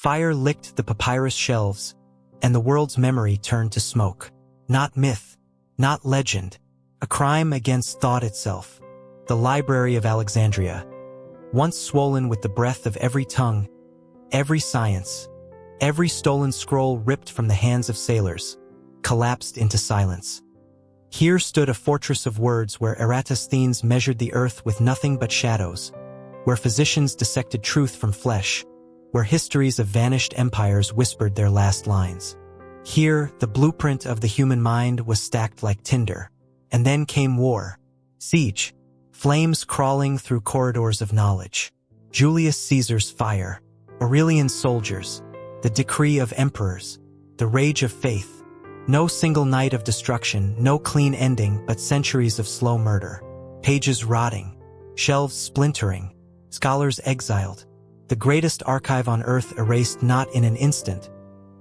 Fire licked the papyrus shelves, and the world's memory turned to smoke. Not myth, not legend, a crime against thought itself. The Library of Alexandria, once swollen with the breath of every tongue, every science, every stolen scroll ripped from the hands of sailors, collapsed into silence. Here stood a fortress of words where Eratosthenes measured the earth with nothing but shadows, where physicians dissected truth from flesh, where histories of vanished empires whispered their last lines. Here, the blueprint of the human mind was stacked like tinder. And then came war, siege, flames crawling through corridors of knowledge, Julius Caesar's fire, Aurelian's soldiers, the decree of emperors, the rage of faith. No single night of destruction, no clean ending, but centuries of slow murder. Pages rotting, shelves splintering, scholars exiled. The greatest archive on earth erased not in an instant,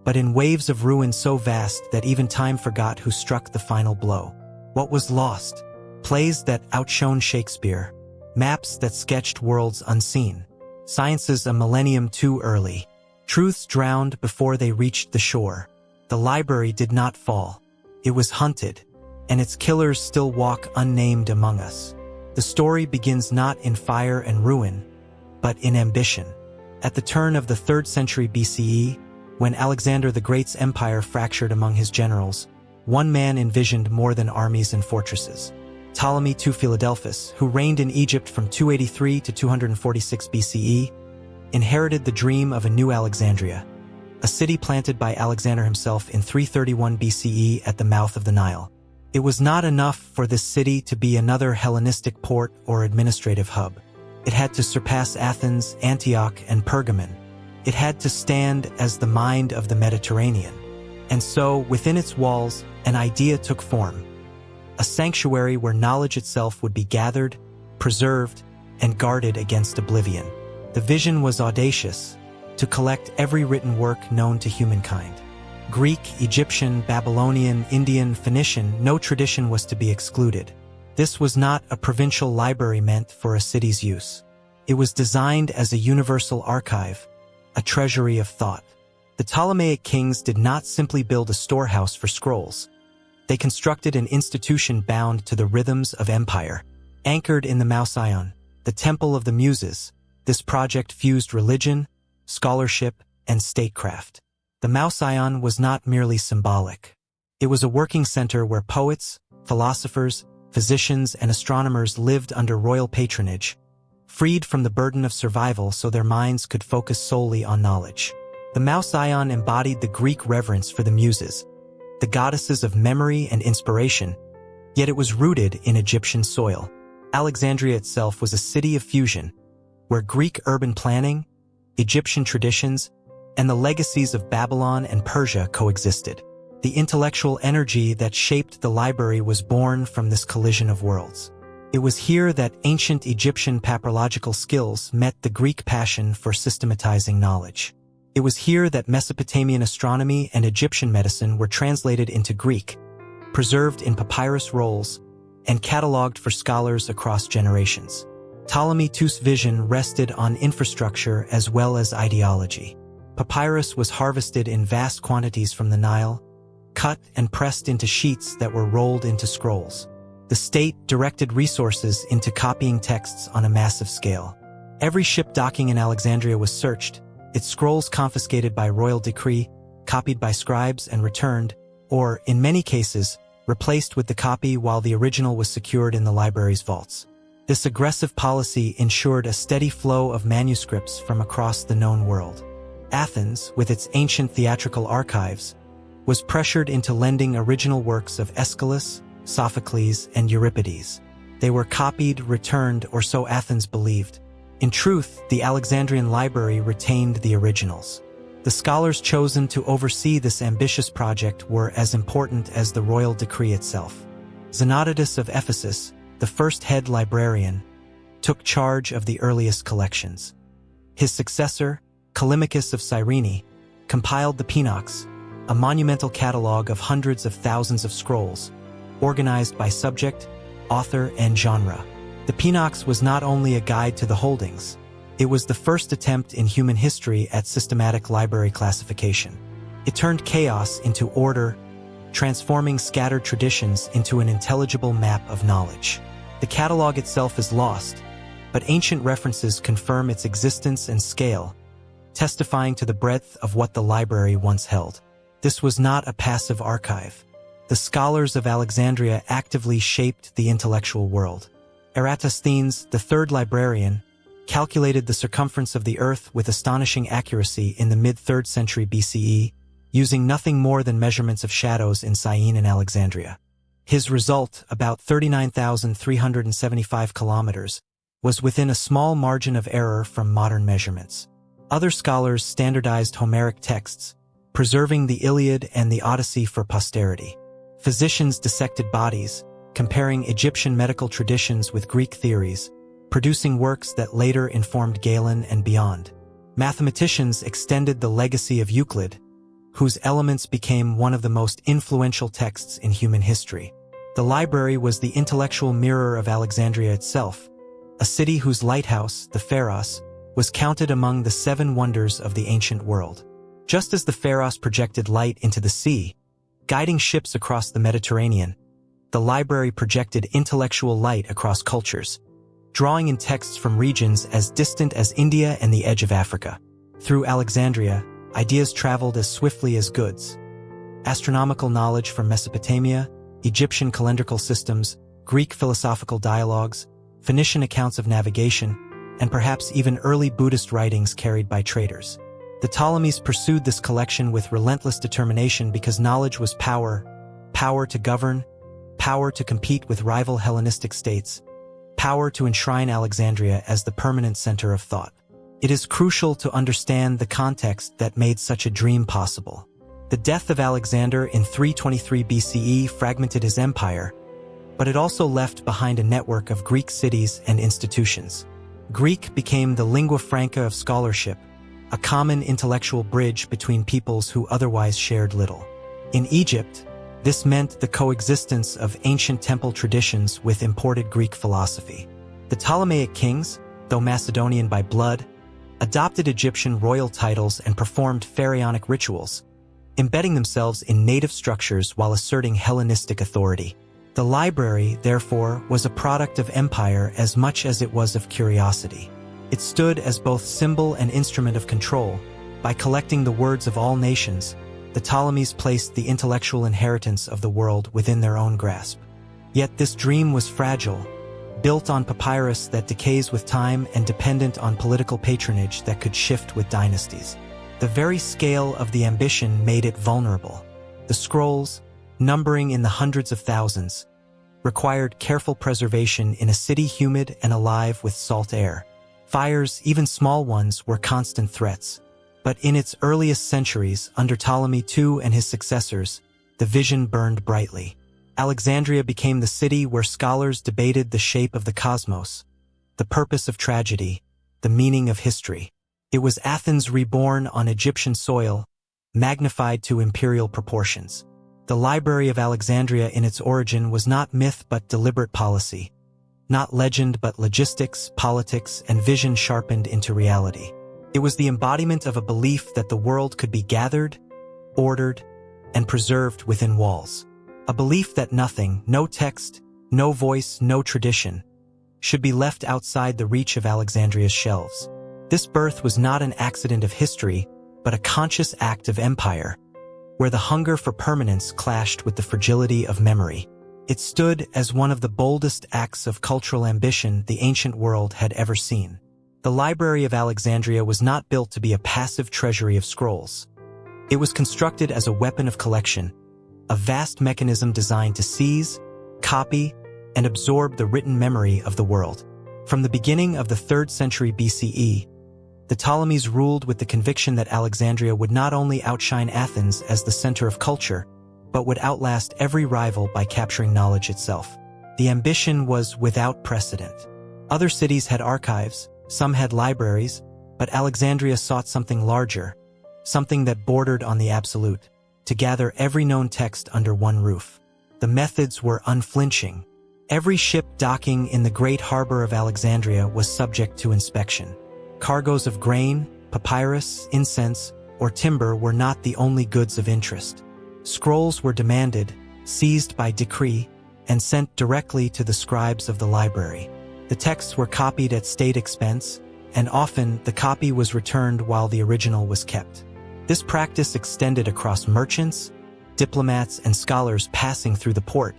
but in waves of ruin so vast that even time forgot who struck the final blow. What was lost? Plays that outshone Shakespeare, maps that sketched worlds unseen, sciences a millennium too early, truths drowned before they reached the shore. The library did not fall. It was hunted, and its killers still walk unnamed among us. The story begins not in fire and ruin, but in ambition. At the turn of the 3rd century BCE, when Alexander the Great's empire fractured among his generals, one man envisioned more than armies and fortresses. Ptolemy II Philadelphus, who reigned in Egypt from 283 to 246 BCE, inherited the dream of a new Alexandria, a city planted by Alexander himself in 331 BCE at the mouth of the Nile. It was not enough for this city to be another Hellenistic port or administrative hub. It had to surpass Athens, Antioch, and Pergamon. It had to stand as the mind of the Mediterranean. And so, within its walls, an idea took form. A sanctuary where knowledge itself would be gathered, preserved, and guarded against oblivion. The vision was audacious, to collect every written work known to humankind. Greek, Egyptian, Babylonian, Indian, Phoenician, no tradition was to be excluded. This was not a provincial library meant for a city's use. It was designed as a universal archive, a treasury of thought. The Ptolemaic kings did not simply build a storehouse for scrolls. They constructed an institution bound to the rhythms of empire. Anchored in the Mouseion, the Temple of the Muses, this project fused religion, scholarship, and statecraft. The Mouseion was not merely symbolic. It was a working center where poets, philosophers, physicians, and astronomers lived under royal patronage, freed from the burden of survival so their minds could focus solely on knowledge. The Mouseion embodied the Greek reverence for the Muses, the goddesses of memory and inspiration, yet it was rooted in Egyptian soil. Alexandria itself was a city of fusion, where Greek urban planning, Egyptian traditions, and the legacies of Babylon and Persia coexisted. The intellectual energy that shaped the library was born from this collision of worlds. It was here that ancient Egyptian papyrological skills met the Greek passion for systematizing knowledge. It was here that Mesopotamian astronomy and Egyptian medicine were translated into Greek, preserved in papyrus rolls, and cataloged for scholars across generations. Ptolemy II's vision rested on infrastructure as well as ideology. Papyrus was harvested in vast quantities from the Nile, cut and pressed into sheets that were rolled into scrolls. The state directed resources into copying texts on a massive scale. Every ship docking in Alexandria was searched, its scrolls confiscated by royal decree, copied by scribes and returned, or, in many cases, replaced with the copy while the original was secured in the library's vaults. This aggressive policy ensured a steady flow of manuscripts from across the known world. Athens, with its ancient theatrical archives, was pressured into lending original works of Aeschylus, Sophocles, and Euripides. They were copied, returned, or so Athens believed. In truth, the Alexandrian library retained the originals. The scholars chosen to oversee this ambitious project were as important as the royal decree itself. Xenodotus of Ephesus, the first head librarian, took charge of the earliest collections. His successor, Callimachus of Cyrene, compiled the Pinox, a monumental catalog of hundreds of thousands of scrolls, organized by subject, author, and genre. The Pinox was not only a guide to the holdings, It was the first attempt in human history at systematic library classification. It turned chaos into order, transforming scattered traditions into an intelligible map of knowledge. The catalog itself is lost, but ancient references confirm its existence and scale, testifying to the breadth of what the library once held. This was not a passive archive. The scholars of Alexandria actively shaped the intellectual world. Eratosthenes, the third librarian, calculated the circumference of the Earth with astonishing accuracy in the mid-3rd century BCE, using nothing more than measurements of shadows in Syene and Alexandria. His result, about 39,375 kilometers, was within a small margin of error from modern measurements. Other scholars standardized Homeric texts, preserving the Iliad and the Odyssey for posterity. Physicians dissected bodies, comparing Egyptian medical traditions with Greek theories, producing works that later informed Galen and beyond. Mathematicians extended the legacy of Euclid, whose Elements became one of the most influential texts in human history. The library was the intellectual mirror of Alexandria itself, a city whose lighthouse, the Pharos, was counted among the 7 wonders of the ancient world. Just as the Pharos projected light into the sea, guiding ships across the Mediterranean, the library projected intellectual light across cultures, drawing in texts from regions as distant as India and the edge of Africa. Through Alexandria, ideas traveled as swiftly as goods. Astronomical knowledge from Mesopotamia, Egyptian calendrical systems, Greek philosophical dialogues, Phoenician accounts of navigation, and perhaps even early Buddhist writings carried by traders. The Ptolemies pursued this collection with relentless determination because knowledge was power, power to govern, power to compete with rival Hellenistic states, power to enshrine Alexandria as the permanent center of thought. It is crucial to understand the context that made such a dream possible. The death of Alexander in 323 BCE fragmented his empire, but it also left behind a network of Greek cities and institutions. Greek became the lingua franca of scholarship, a common intellectual bridge between peoples who otherwise shared little. In Egypt, this meant the coexistence of ancient temple traditions with imported Greek philosophy. The Ptolemaic kings, though Macedonian by blood, adopted Egyptian royal titles and performed pharaonic rituals, embedding themselves in native structures while asserting Hellenistic authority. The library, therefore, was a product of empire as much as it was of curiosity. It stood as both symbol and instrument of control. By collecting the words of all nations, the Ptolemies placed the intellectual inheritance of the world within their own grasp. Yet this dream was fragile, built on papyrus that decays with time and dependent on political patronage that could shift with dynasties. The very scale of the ambition made it vulnerable. The scrolls, numbering in the hundreds of thousands, required careful preservation in a city humid and alive with salt air. Fires, even small ones, were constant threats. But in its earliest centuries, under Ptolemy II and his successors, the vision burned brightly. Alexandria became the city where scholars debated the shape of the cosmos, the purpose of tragedy, the meaning of history. It was Athens reborn on Egyptian soil, magnified to imperial proportions. The Library of Alexandria in its origin was not myth but deliberate policy, not legend but logistics, politics, and vision sharpened into reality. It was the embodiment of a belief that the world could be gathered, ordered, and preserved within walls. A belief that nothing, no text, no voice, no tradition, should be left outside the reach of Alexandria's shelves. This birth was not an accident of history, but a conscious act of empire, where the hunger for permanence clashed with the fragility of memory. It stood as one of the boldest acts of cultural ambition the ancient world had ever seen. The Library of Alexandria was not built to be a passive treasury of scrolls. It was constructed as a weapon of collection, a vast mechanism designed to seize, copy, and absorb the written memory of the world. From the beginning of the 3rd century BCE, the Ptolemies ruled with the conviction that Alexandria would not only outshine Athens as the center of culture, but would outlast every rival by capturing knowledge itself. The ambition was without precedent. Other cities had archives, some had libraries, but Alexandria sought something larger, something that bordered on the absolute, to gather every known text under one roof. The methods were unflinching. Every ship docking in the great harbor of Alexandria was subject to inspection. Cargoes of grain, papyrus, incense, or timber were not the only goods of interest. Scrolls were demanded, seized by decree, and sent directly to the scribes of the library. The texts were copied at state expense, and often the copy was returned while the original was kept. This practice extended across merchants, diplomats, and scholars passing through the port,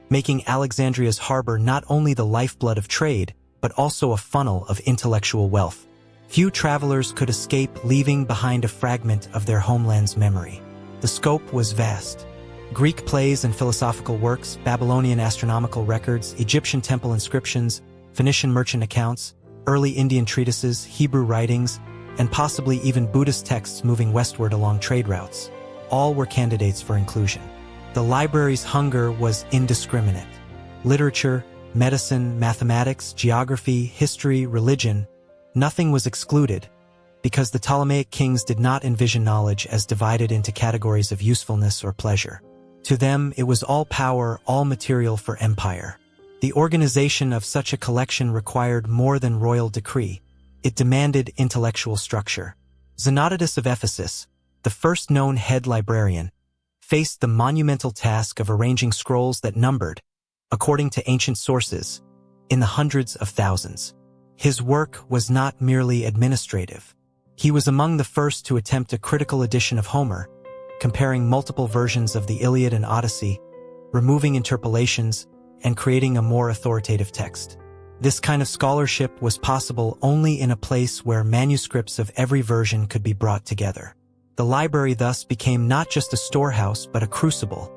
making Alexandria's harbor not only the lifeblood of trade, but also a funnel of intellectual wealth. Few travelers could escape leaving behind a fragment of their homeland's memory. The scope was vast. Greek plays and philosophical works, Babylonian astronomical records, Egyptian temple inscriptions, Phoenician merchant accounts, early Indian treatises, Hebrew writings, and possibly even Buddhist texts moving westward along trade routes. All were candidates for inclusion. The library's hunger was indiscriminate. Literature, medicine, mathematics, geography, history, religion, nothing was excluded, because the Ptolemaic kings did not envision knowledge as divided into categories of usefulness or pleasure. To them, it was all power, all material for empire. The organization of such a collection required more than royal decree. It demanded intellectual structure. Xenodotus of Ephesus, the first known head librarian, faced the monumental task of arranging scrolls that numbered, according to ancient sources, in the hundreds of thousands. His work was not merely administrative. He was among the first to attempt a critical edition of Homer, comparing multiple versions of the Iliad and Odyssey, removing interpolations, and creating a more authoritative text. This kind of scholarship was possible only in a place where manuscripts of every version could be brought together. The library thus became not just a storehouse but a crucible,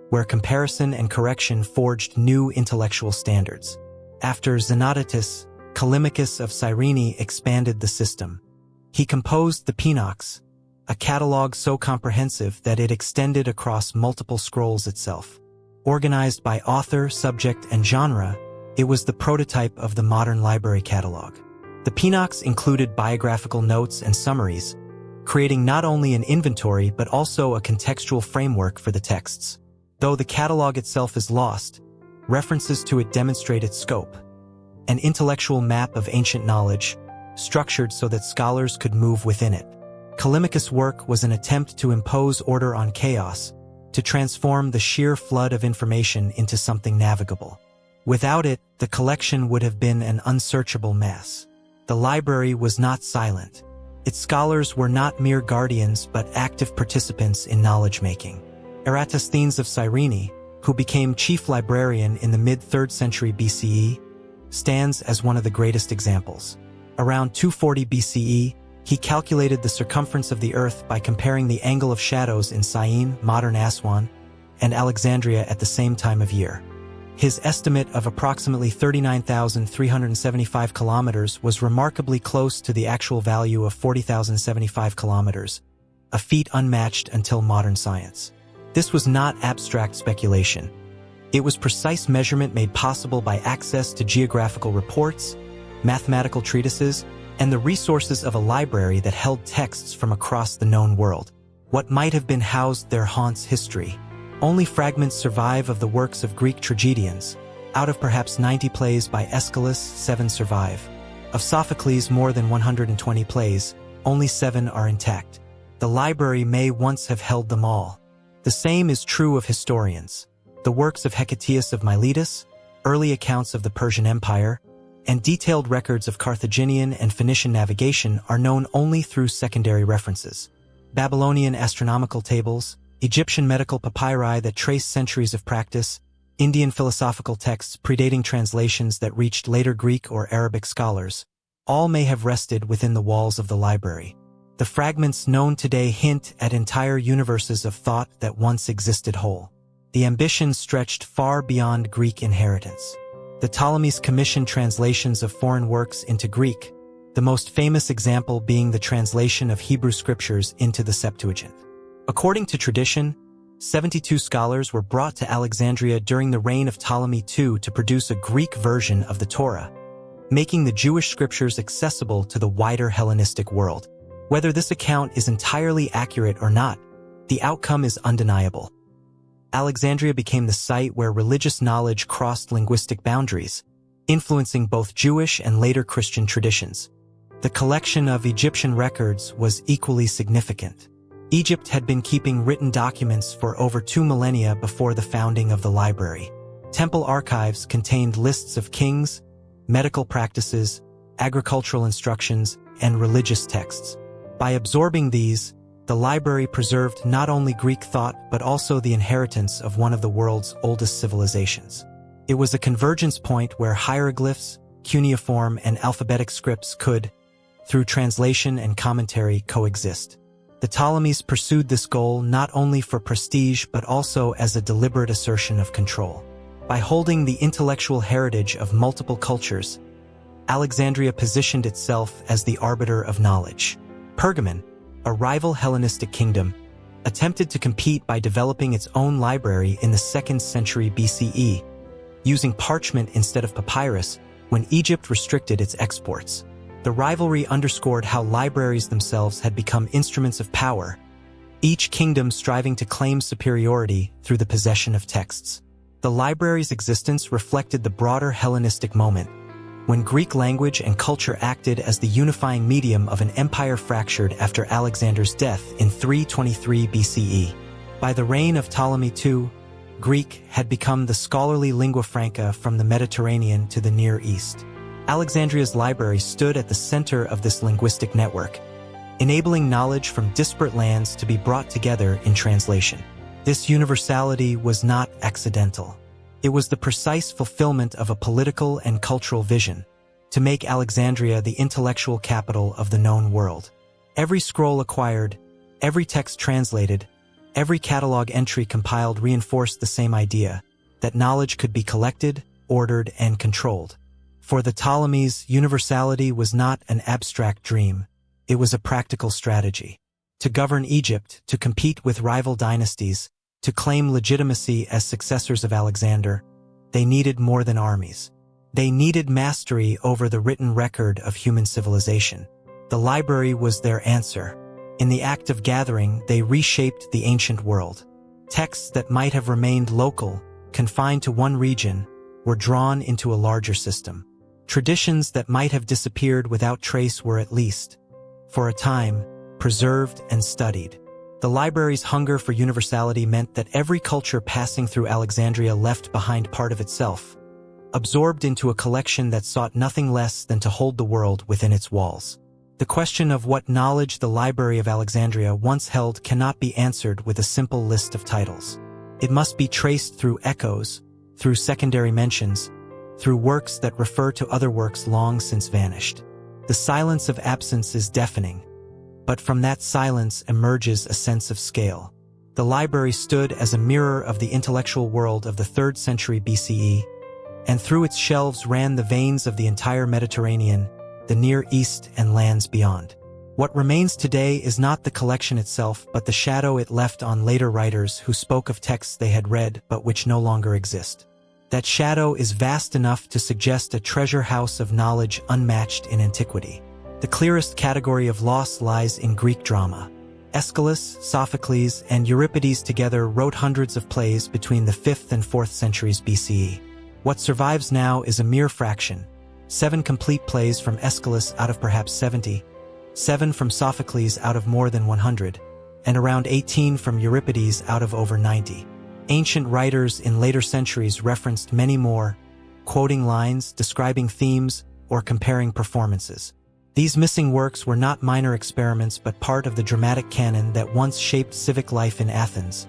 where comparison and correction forged new intellectual standards. After Xenodotus, Callimachus of Cyrene expanded the system. He composed the Pinox, a catalog so comprehensive that it extended across multiple scrolls itself. Organized by author, subject, and genre, it was the prototype of the modern library catalog. The Pinox included biographical notes and summaries, creating not only an inventory but also a contextual framework for the texts. Though the catalog itself is lost, references to it demonstrate its scope. An intellectual map of ancient knowledge, structured so that scholars could move within it. Callimachus' work was an attempt to impose order on chaos, to transform the sheer flood of information into something navigable. Without it, the collection would have been an unsearchable mess. The library was not silent. Its scholars were not mere guardians but active participants in knowledge-making. Eratosthenes of Cyrene, who became chief librarian in the mid-3rd century BCE, stands as one of the greatest examples. Around 240 BCE, he calculated the circumference of the Earth by comparing the angle of shadows in Syene, modern Aswan, and Alexandria at the same time of year. His estimate of approximately 39,375 kilometers was remarkably close to the actual value of 40,075 kilometers, a feat unmatched until modern science. This was not abstract speculation. It was precise measurement made possible by access to geographical reports, mathematical treatises, and the resources of a library that held texts from across the known world. What might have been housed there haunts history. Only fragments survive of the works of Greek tragedians. Out of perhaps 90 plays by Aeschylus, 7 survive. Of Sophocles' more than 120 plays, only 7 are intact. The library may once have held them all. The same is true of historians. The works of Hecataeus of Miletus, early accounts of the Persian Empire, and detailed records of Carthaginian and Phoenician navigation are known only through secondary references. Babylonian astronomical tables, Egyptian medical papyri that trace centuries of practice, Indian philosophical texts predating translations that reached later Greek or Arabic scholars, all may have rested within the walls of the library. The fragments known today hint at entire universes of thought that once existed whole. The ambition stretched far beyond Greek inheritance. The Ptolemies commissioned translations of foreign works into Greek, the most famous example being the translation of Hebrew scriptures into the Septuagint. According to tradition, 72 scholars were brought to Alexandria during the reign of Ptolemy II to produce a Greek version of the Torah, making the Jewish scriptures accessible to the wider Hellenistic world. Whether this account is entirely accurate or not, the outcome is undeniable. Alexandria became the site where religious knowledge crossed linguistic boundaries, influencing both Jewish and later Christian traditions. The collection of Egyptian records was equally significant. Egypt had been keeping written documents for over 2 millennia before the founding of the library. Temple archives contained lists of kings, medical practices, agricultural instructions, and religious texts. By absorbing these, the library preserved not only Greek thought but also the inheritance of one of the world's oldest civilizations. It was a convergence point where hieroglyphs, cuneiform, and alphabetic scripts could, through translation and commentary, coexist. The Ptolemies pursued this goal not only for prestige but also as a deliberate assertion of control. By holding the intellectual heritage of multiple cultures, Alexandria positioned itself as the arbiter of knowledge. Pergamon, a rival Hellenistic kingdom, attempted to compete by developing its own library in the 2nd century BCE, using parchment instead of papyrus when Egypt restricted its exports. The rivalry underscored how libraries themselves had become instruments of power, each kingdom striving to claim superiority through the possession of texts. The library's existence reflected the broader Hellenistic moment, when Greek language and culture acted as the unifying medium of an empire fractured after Alexander's death in 323 BCE. By the reign of Ptolemy II, Greek had become the scholarly lingua franca from the Mediterranean to the Near East. Alexandria's library stood at the center of this linguistic network, enabling knowledge from disparate lands to be brought together in translation. This universality was not accidental. It was the precise fulfillment of a political and cultural vision, to make Alexandria the intellectual capital of the known world. Every scroll acquired, every text translated, every catalog entry compiled reinforced the same idea, that knowledge could be collected, ordered, and controlled. For the Ptolemies, universality was not an abstract dream, it was a practical strategy. To govern Egypt, to compete with rival dynasties, to claim legitimacy as successors of Alexander, they needed more than armies. They needed mastery over the written record of human civilization. The library was their answer. In the act of gathering, they reshaped the ancient world. Texts that might have remained local, confined to one region, were drawn into a larger system. Traditions that might have disappeared without trace were at least, for a time, preserved and studied. The library's hunger for universality meant that every culture passing through Alexandria left behind part of itself, absorbed into a collection that sought nothing less than to hold the world within its walls. The question of what knowledge the Library of Alexandria once held cannot be answered with a simple list of titles. It must be traced through echoes, through secondary mentions, through works that refer to other works long since vanished. The silence of absence is deafening, but from that silence emerges a sense of scale. The library stood as a mirror of the intellectual world of the 3rd century BCE, and through its shelves ran the veins of the entire Mediterranean, the Near East, and lands beyond. What remains today is not the collection itself, but the shadow it left on later writers who spoke of texts they had read but which no longer exist. That shadow is vast enough to suggest a treasure house of knowledge unmatched in antiquity. The clearest category of loss lies in Greek drama. Aeschylus, Sophocles, and Euripides together wrote hundreds of plays between the 5th and 4th centuries BCE. What survives now is a mere fraction. 7 complete plays from Aeschylus out of perhaps 70, 7 from Sophocles out of more than 100, and around 18 from Euripides out of over 90. Ancient writers in later centuries referenced many more, quoting lines, describing themes, or comparing performances. These missing works were not minor experiments but part of the dramatic canon that once shaped civic life in Athens,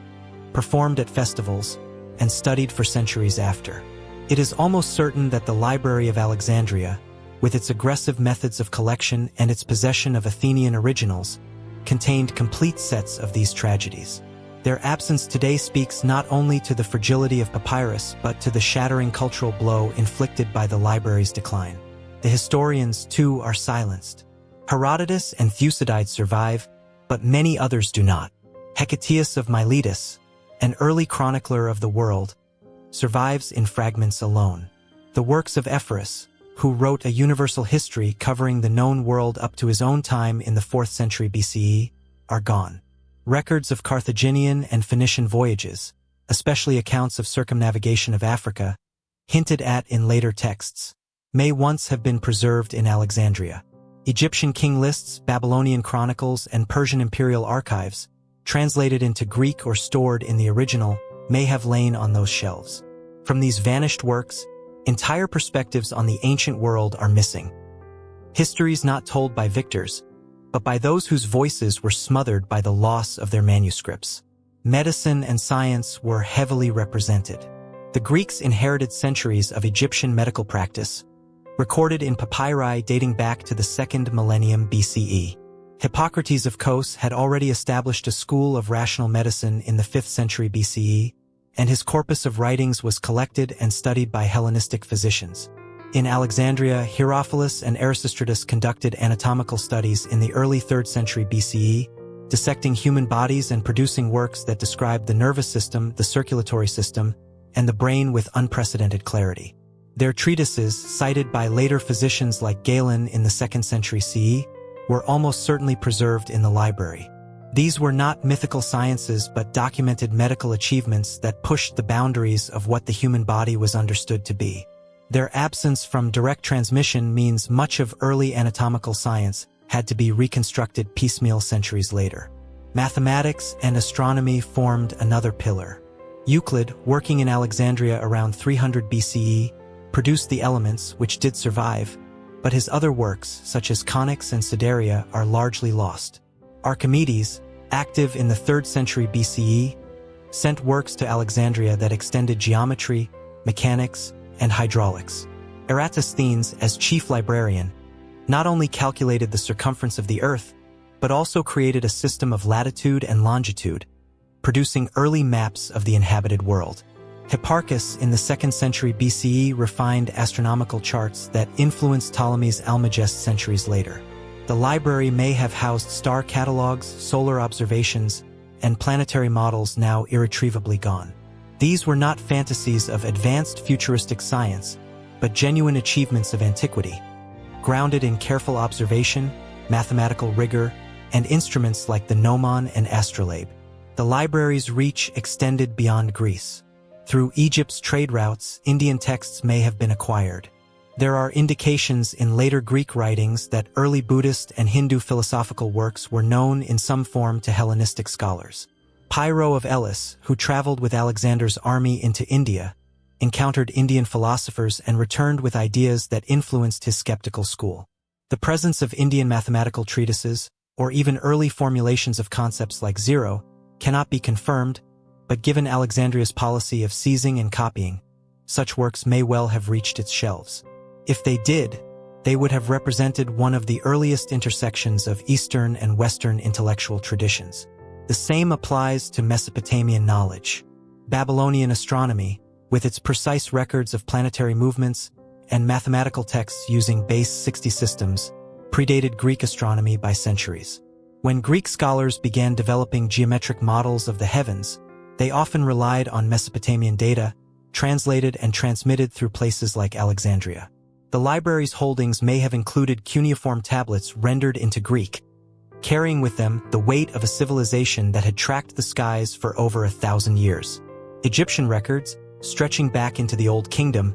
performed at festivals, and studied for centuries after. It is almost certain that the Library of Alexandria, with its aggressive methods of collection and its possession of Athenian originals, contained complete sets of these tragedies. Their absence today speaks not only to the fragility of papyrus but to the shattering cultural blow inflicted by the library's decline. The historians, too, are silenced. Herodotus and Thucydides survive, but many others do not. Hecataeus of Miletus, an early chronicler of the world, survives in fragments alone. The works of Ephorus, who wrote a universal history covering the known world up to his own time in the 4th century BCE, are gone. Records of Carthaginian and Phoenician voyages, especially accounts of circumnavigation of Africa, hinted at in later texts, may once have been preserved in Alexandria. Egyptian king lists, Babylonian chronicles, and Persian imperial archives, translated into Greek or stored in the original, may have lain on those shelves. From these vanished works, entire perspectives on the ancient world are missing. Histories not told by victors, but by those whose voices were smothered by the loss of their manuscripts. Medicine and science were heavily represented. The Greeks inherited centuries of Egyptian medical practice, recorded in papyri dating back to the 2nd millennium BCE. Hippocrates of Kos had already established a school of rational medicine in the 5th century BCE, and his corpus of writings was collected and studied by Hellenistic physicians. In Alexandria, Herophilus and Erasistratus conducted anatomical studies in the early 3rd century BCE, dissecting human bodies and producing works that described the nervous system, the circulatory system, and the brain with unprecedented clarity. Their treatises, cited by later physicians like Galen in the 2nd century CE, were almost certainly preserved in the library. These were not mythical sciences but documented medical achievements that pushed the boundaries of what the human body was understood to be. Their absence from direct transmission means much of early anatomical science had to be reconstructed piecemeal centuries later. Mathematics and astronomy formed another pillar. Euclid, working in Alexandria around 300 BCE, produced the elements, which did survive, but his other works, such as Conics and Sidereia, are largely lost. Archimedes, active in the 3rd century BCE, sent works to Alexandria that extended geometry, mechanics, and hydraulics. Eratosthenes, as chief librarian, not only calculated the circumference of the Earth, but also created a system of latitude and longitude, producing early maps of the inhabited world. Hipparchus, in the 2nd century BCE, refined astronomical charts that influenced Ptolemy's Almagest centuries later. The library may have housed star catalogs, solar observations, and planetary models now irretrievably gone. These were not fantasies of advanced futuristic science, but genuine achievements of antiquity, grounded in careful observation, mathematical rigor, and instruments like the gnomon and astrolabe. The library's reach extended beyond Greece. Through Egypt's trade routes, Indian texts may have been acquired. There are indications in later Greek writings that early Buddhist and Hindu philosophical works were known in some form to Hellenistic scholars. Pyrrho of Elis, who traveled with Alexander's army into India, encountered Indian philosophers and returned with ideas that influenced his skeptical school. The presence of Indian mathematical treatises, or even early formulations of concepts like zero, cannot be confirmed, but given Alexandria's policy of seizing and copying, such works may well have reached its shelves. If they did, they would have represented one of the earliest intersections of Eastern and Western intellectual traditions. The same applies to Mesopotamian knowledge. Babylonian astronomy, with its precise records of planetary movements and mathematical texts using base 60 systems, predated Greek astronomy by centuries. When Greek scholars began developing geometric models of the heavens, they often relied on Mesopotamian data, translated and transmitted through places like Alexandria. The library's holdings may have included cuneiform tablets rendered into Greek, carrying with them the weight of a civilization that had tracked the skies for over 1,000 years. Egyptian records, stretching back into the Old Kingdom,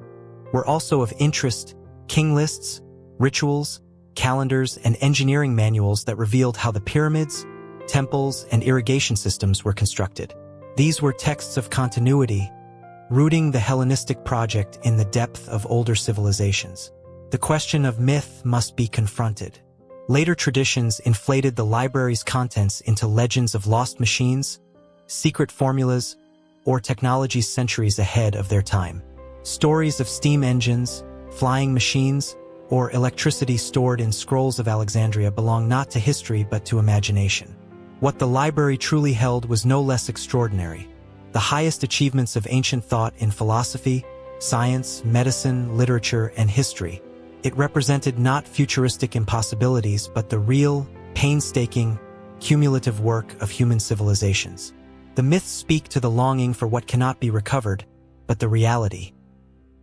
were also of interest: king lists, rituals, calendars, and engineering manuals that revealed how the pyramids, temples, and irrigation systems were constructed. These were texts of continuity, rooting the Hellenistic project in the depth of older civilizations. The question of myth must be confronted. Later traditions inflated the library's contents into legends of lost machines, secret formulas, or technologies centuries ahead of their time. Stories of steam engines, flying machines, or electricity stored in scrolls of Alexandria belong not to history but to imagination. What the library truly held was no less extraordinary: the highest achievements of ancient thought in philosophy, science, medicine, literature, and history. It represented not futuristic impossibilities but the real, painstaking, cumulative work of human civilizations. The myths speak to the longing for what cannot be recovered, but the reality.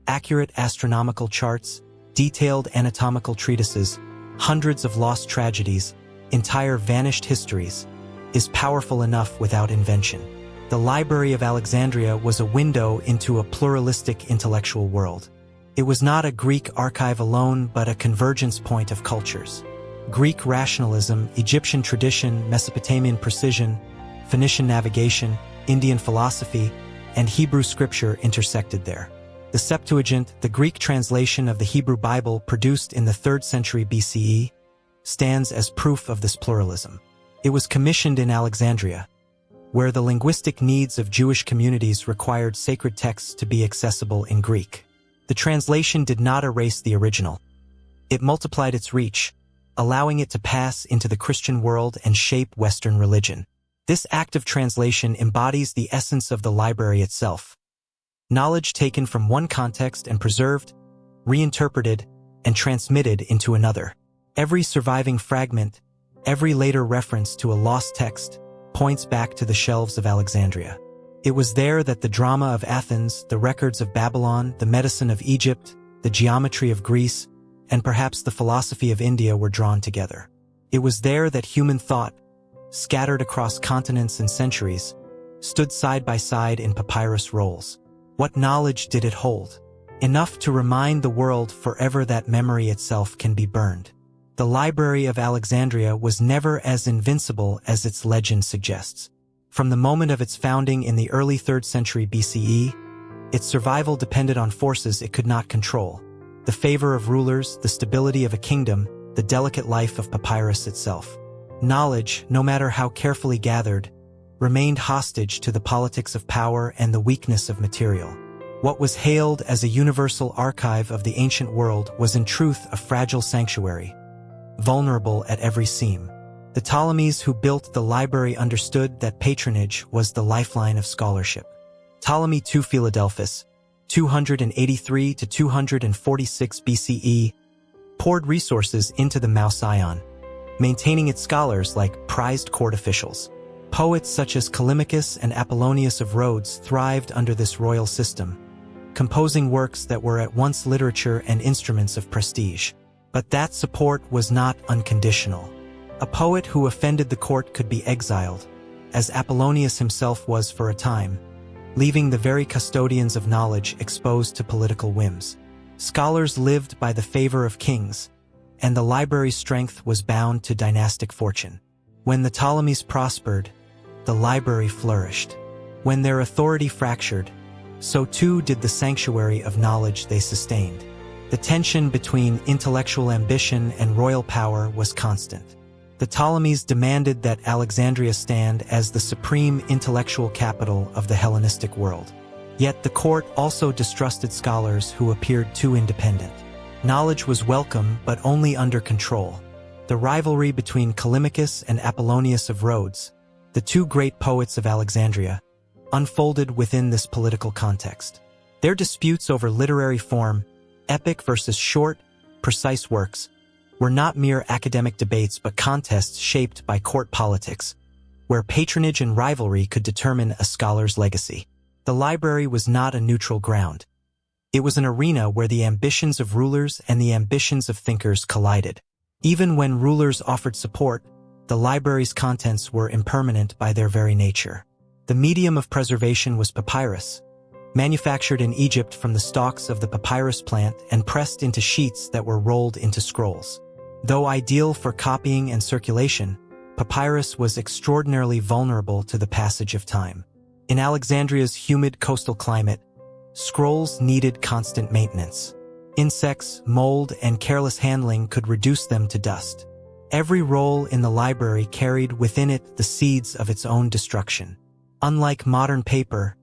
Accurate astronomical charts, detailed anatomical treatises, hundreds of lost tragedies, entire vanished histories, is powerful enough without invention. The Library of Alexandria was a window into a pluralistic intellectual world. It was not a Greek archive alone but a convergence point of cultures. Greek rationalism, Egyptian tradition, Mesopotamian precision, Phoenician navigation, Indian philosophy, and Hebrew scripture intersected there. The Septuagint, the Greek translation of the Hebrew Bible produced in the 3rd century BCE, stands as proof of this pluralism. It was commissioned in Alexandria, where the linguistic needs of Jewish communities required sacred texts to be accessible in Greek. The translation did not erase the original. It multiplied its reach, allowing it to pass into the Christian world and shape Western religion. This act of translation embodies the essence of the library itself. Knowledge taken from one context and preserved, reinterpreted, and transmitted into another. Every surviving fragment, every later reference to a lost text, points back to the shelves of Alexandria. It was there that the drama of Athens, the records of Babylon, the medicine of Egypt, the geometry of Greece, and perhaps the philosophy of India were drawn together. It was there that human thought, scattered across continents and centuries, stood side by side in papyrus rolls. What knowledge did it hold? Enough to remind the world forever that memory itself can be burned. The Library of Alexandria was never as invincible as its legend suggests. From the moment of its founding in the early 3rd century BCE, its survival depended on forces it could not control: the favor of rulers, the stability of a kingdom, the delicate life of papyrus itself. Knowledge, no matter how carefully gathered, remained hostage to the politics of power and the weakness of material. What was hailed as a universal archive of the ancient world was in truth a fragile sanctuary, vulnerable at every seam. The Ptolemies who built the library understood that patronage was the lifeline of scholarship. Ptolemy II Philadelphus, 283 to 246 BCE, poured resources into the Mouseion, maintaining its scholars like prized court officials. Poets such as Callimachus and Apollonius of Rhodes thrived under this royal system, composing works that were at once literature and instruments of prestige. But that support was not unconditional. A poet who offended the court could be exiled, as Apollonius himself was for a time, leaving the very custodians of knowledge exposed to political whims. Scholars lived by the favor of kings, and the library's strength was bound to dynastic fortune. When the Ptolemies prospered, the library flourished. When their authority fractured, so too did the sanctuary of knowledge they sustained. The tension between intellectual ambition and royal power was constant. The Ptolemies demanded that Alexandria stand as the supreme intellectual capital of the Hellenistic world. Yet the court also distrusted scholars who appeared too independent. Knowledge was welcome, but only under control. The rivalry between Callimachus and Apollonius of Rhodes, the two great poets of Alexandria, unfolded within this political context. Their disputes over literary form, epic versus short, precise works, were not mere academic debates but contests shaped by court politics, where patronage and rivalry could determine a scholar's legacy. The library was not a neutral ground. It was an arena where the ambitions of rulers and the ambitions of thinkers collided. Even when rulers offered support, the library's contents were impermanent by their very nature. The medium of preservation was papyrus, manufactured in Egypt from the stalks of the papyrus plant and pressed into sheets that were rolled into scrolls. Though ideal for copying and circulation, papyrus was extraordinarily vulnerable to the passage of time. In Alexandria's humid coastal climate, scrolls needed constant maintenance. Insects, mold, and careless handling could reduce them to dust. Every roll in the library carried within it the seeds of its own destruction. Unlike modern paper,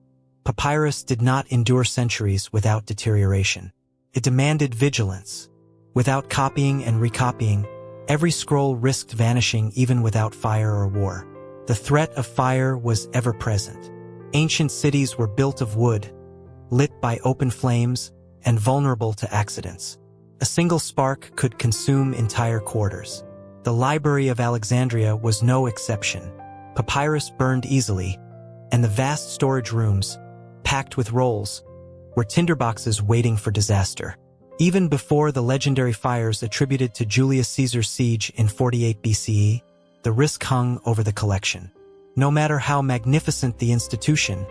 papyrus did not endure centuries without deterioration. It demanded vigilance. Without copying and recopying, every scroll risked vanishing even without fire or war. The threat of fire was ever present. Ancient cities were built of wood, lit by open flames, and vulnerable to accidents. A single spark could consume entire quarters. The Library of Alexandria was no exception. Papyrus burned easily, and the vast storage rooms, packed with rolls, were tinderboxes waiting for disaster. Even before the legendary fires attributed to Julius Caesar's siege in 48 BCE, the risk hung over the collection. No matter how magnificent the institution,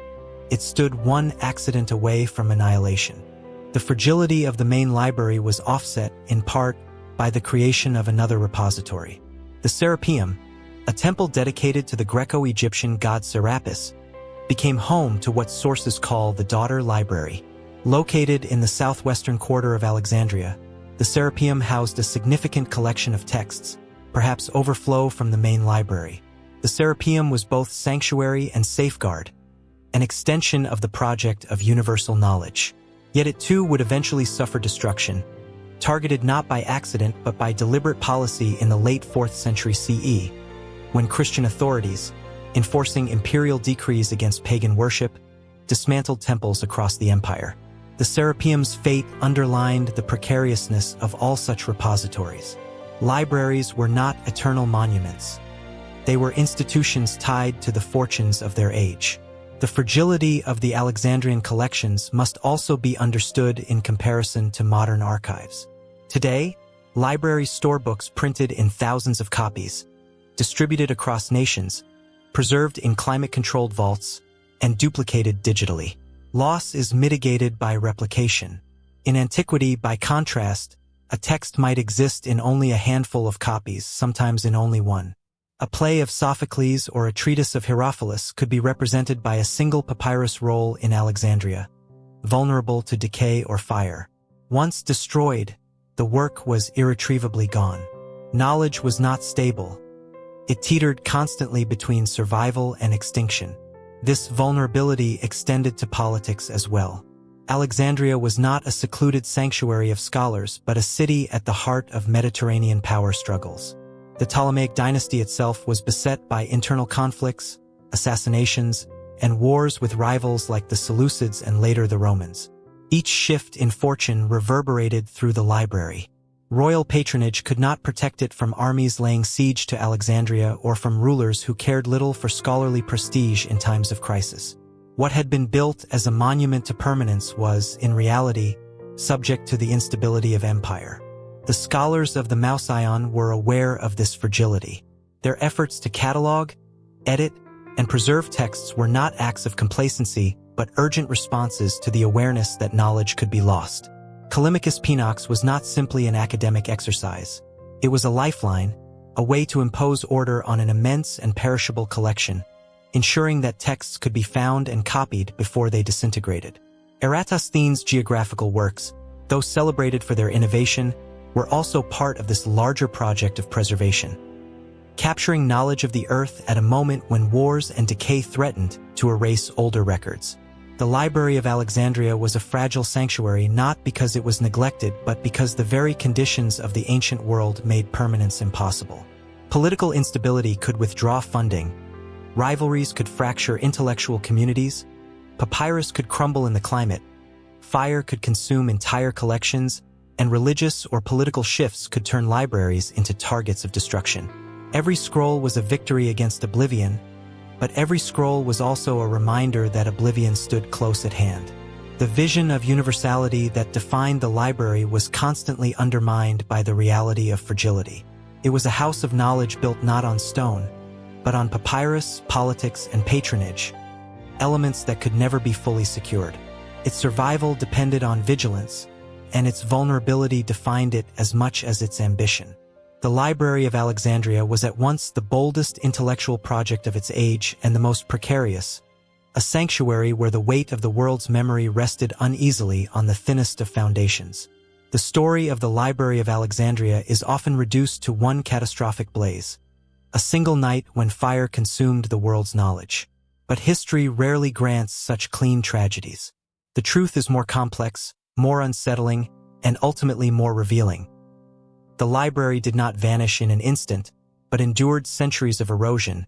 it stood one accident away from annihilation. The fragility of the main library was offset, in part, by the creation of another repository. The Serapeum, a temple dedicated to the Greco-Egyptian god Serapis, became home to what sources call the Daughter Library. Located in the southwestern quarter of Alexandria, the Serapeum housed a significant collection of texts, perhaps overflow from the main library. The Serapeum was both sanctuary and safeguard, an extension of the project of universal knowledge. Yet it too would eventually suffer destruction, targeted not by accident but by deliberate policy in the late 4th century CE, when Christian authorities, enforcing imperial decrees against pagan worship, dismantled temples across the empire. The Serapeum's fate underlined the precariousness of all such repositories. Libraries were not eternal monuments. They were institutions tied to the fortunes of their age. The fragility of the Alexandrian collections must also be understood in comparison to modern archives. Today, libraries store books printed in thousands of copies, distributed across nations, preserved in climate-controlled vaults, and duplicated digitally. Loss is mitigated by replication. In antiquity, by contrast, a text might exist in only a handful of copies, sometimes in only one. A play of Sophocles or a treatise of Herophilus could be represented by a single papyrus roll in Alexandria, vulnerable to decay or fire. Once destroyed, the work was irretrievably gone. Knowledge was not stable. It teetered constantly between survival and extinction. This vulnerability extended to politics as well. Alexandria was not a secluded sanctuary of scholars, but a city at the heart of Mediterranean power struggles. The Ptolemaic dynasty itself was beset by internal conflicts, assassinations, and wars with rivals like the Seleucids and later the Romans. Each shift in fortune reverberated through the library. Royal patronage could not protect it from armies laying siege to Alexandria or from rulers who cared little for scholarly prestige in times of crisis. What had been built as a monument to permanence was, in reality, subject to the instability of empire. The scholars of the Mouseion were aware of this fragility. Their efforts to catalog, edit, and preserve texts were not acts of complacency, but urgent responses to the awareness that knowledge could be lost. Callimachus Pinox was not simply an academic exercise. It was a lifeline, a way to impose order on an immense and perishable collection, ensuring that texts could be found and copied before they disintegrated. Eratosthenes' geographical works, though celebrated for their innovation, were also part of this larger project of preservation, capturing knowledge of the earth at a moment when wars and decay threatened to erase older records. The Library of Alexandria was a fragile sanctuary not because it was neglected but because the very conditions of the ancient world made permanence impossible. Political instability could withdraw funding, rivalries could fracture intellectual communities, papyrus could crumble in the climate, fire could consume entire collections, and religious or political shifts could turn libraries into targets of destruction. Every scroll was a victory against oblivion, but every scroll was also a reminder that oblivion stood close at hand. The vision of universality that defined the library was constantly undermined by the reality of fragility. It was a house of knowledge built not on stone, but on papyrus, politics, and patronage, elements that could never be fully secured. Its survival depended on vigilance, and its vulnerability defined it as much as its ambition. The Library of Alexandria was at once the boldest intellectual project of its age and the most precarious, a sanctuary where the weight of the world's memory rested uneasily on the thinnest of foundations. The story of the Library of Alexandria is often reduced to one catastrophic blaze, a single night when fire consumed the world's knowledge. But history rarely grants such clean tragedies. The truth is more complex, more unsettling, and ultimately more revealing. The library did not vanish in an instant, but endured centuries of erosion,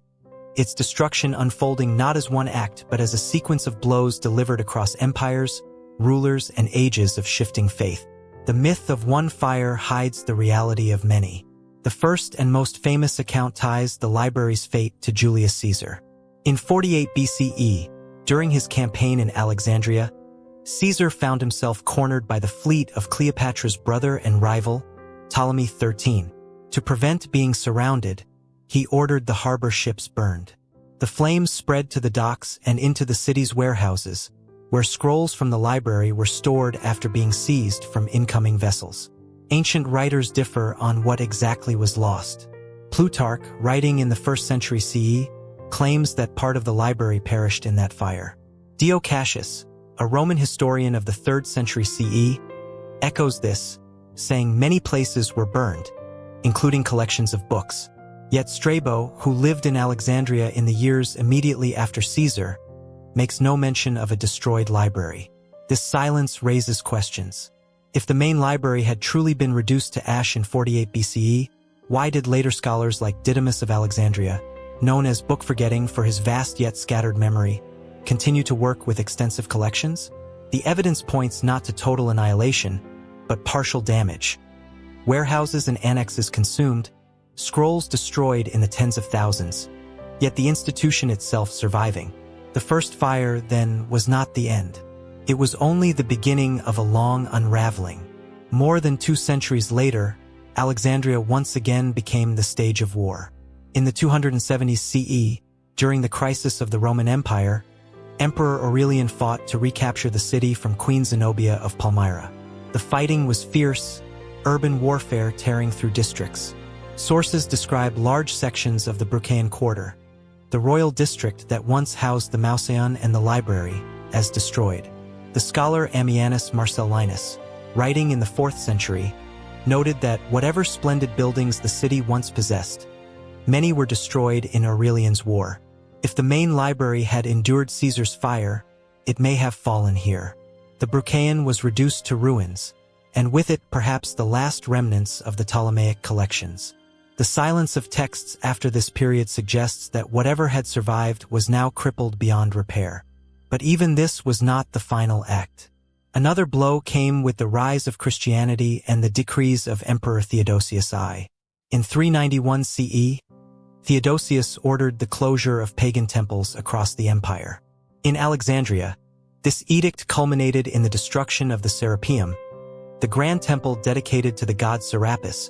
its destruction unfolding not as one act but as a sequence of blows delivered across empires, rulers, and ages of shifting faith. The myth of one fire hides the reality of many. The first and most famous account ties the library's fate to Julius Caesar. In 48 BCE, during his campaign in Alexandria, Caesar found himself cornered by the fleet of Cleopatra's brother and rival, Ptolemy XIII. To prevent being surrounded, he ordered the harbor ships burned. The flames spread to the docks and into the city's warehouses, where scrolls from the library were stored after being seized from incoming vessels. Ancient writers differ on what exactly was lost. Plutarch, writing in the 1st century CE, claims that part of the library perished in that fire. Dio Cassius, a Roman historian of the 3rd century CE, echoes this, saying many places were burned, including collections of books. Yet Strabo, who lived in Alexandria in the years immediately after Caesar, makes no mention of a destroyed library. This silence raises questions. If the main library had truly been reduced to ash in 48 BCE, why did later scholars like Didymus of Alexandria, known as book forgetting for his vast yet scattered memory, continue to work with extensive collections? The evidence points not to total annihilation, but partial damage. Warehouses and annexes consumed, scrolls destroyed in the tens of thousands, yet the institution itself surviving. The first fire, then, was not the end. It was only the beginning of a long unraveling. More than 2 centuries later, Alexandria once again became the stage of war. In the 270s CE, during the crisis of the Roman Empire, Emperor Aurelian fought to recapture the city from Queen Zenobia of Palmyra. The fighting was fierce, urban warfare tearing through districts. Sources describe large sections of the Brucaean quarter, the royal district that once housed the Mauseon and the library, as destroyed. The scholar Ammianus Marcellinus, writing in the 4th century, noted that whatever splendid buildings the city once possessed, many were destroyed in Aurelian's war. If the main library had endured Caesar's fire, it may have fallen here. The Brucaean was reduced to ruins, and with it perhaps the last remnants of the Ptolemaic collections. The silence of texts after this period suggests that whatever had survived was now crippled beyond repair. But even this was not the final act. Another blow came with the rise of Christianity and the decrees of Emperor Theodosius I. In 391 CE, Theodosius ordered the closure of pagan temples across the empire. In Alexandria, this edict culminated in the destruction of the Serapeum, the grand temple dedicated to the god Serapis,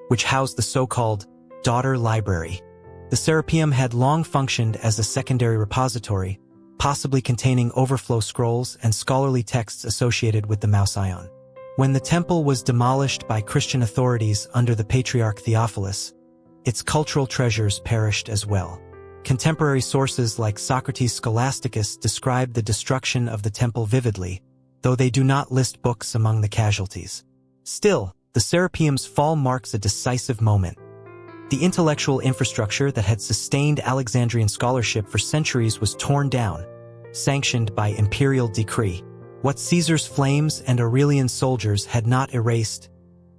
which housed the so-called daughter library. The Serapeum had long functioned as a secondary repository, possibly containing overflow scrolls and scholarly texts associated with the Mauseon. When the temple was demolished by Christian authorities under the Patriarch Theophilus, its cultural treasures perished as well. Contemporary sources like Socrates Scholasticus describe the destruction of the temple vividly, though they do not list books among the casualties. Still, the Serapeum's fall marks a decisive moment. The intellectual infrastructure that had sustained Alexandrian scholarship for centuries was torn down, sanctioned by imperial decree. What Caesar's flames and Aurelian's soldiers had not erased,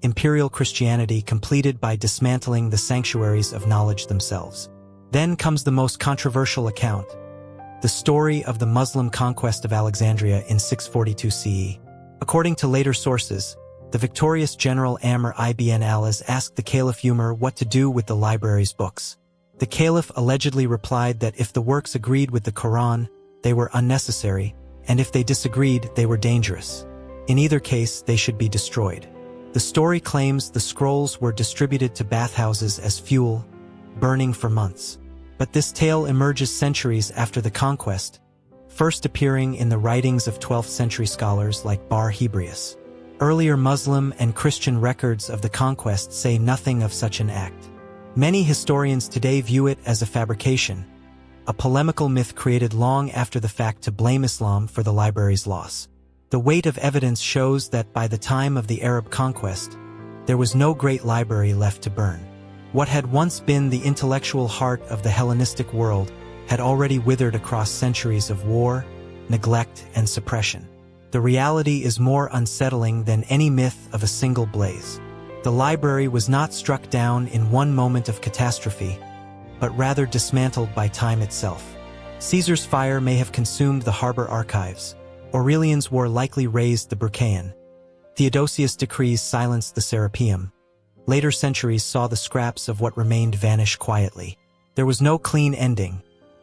imperial Christianity completed by dismantling the sanctuaries of knowledge themselves. Then comes the most controversial account, the story of the Muslim conquest of Alexandria in 642 CE. According to later sources, the victorious general Amr ibn al-As asked the Caliph Umar what to do with the library's books. The Caliph allegedly replied that if the works agreed with the Quran, they were unnecessary, and if they disagreed, they were dangerous. In either case, they should be destroyed. The story claims the scrolls were distributed to bathhouses as fuel, burning for months. But this tale emerges centuries after the conquest, first appearing in the writings of 12th century scholars like Bar Hebraeus. Earlier Muslim and Christian records of the conquest say nothing of such an act. Many historians today view it as a fabrication, a polemical myth created long after the fact to blame Islam for the library's loss. The weight of evidence shows that by the time of the Arab conquest, there was no great library left to burn. What had once been the intellectual heart of the Hellenistic world had already withered across centuries of war, neglect, and suppression. The reality is more unsettling than any myth of a single blaze. The library was not struck down in one moment of catastrophe, but rather dismantled by time itself. Caesar's fire may have consumed the harbor archives. Aurelian's war likely razed the Brucaean. Theodosius' decrees silenced the Serapeum. Later centuries saw the scraps of what remained vanish quietly. There was no clean ending,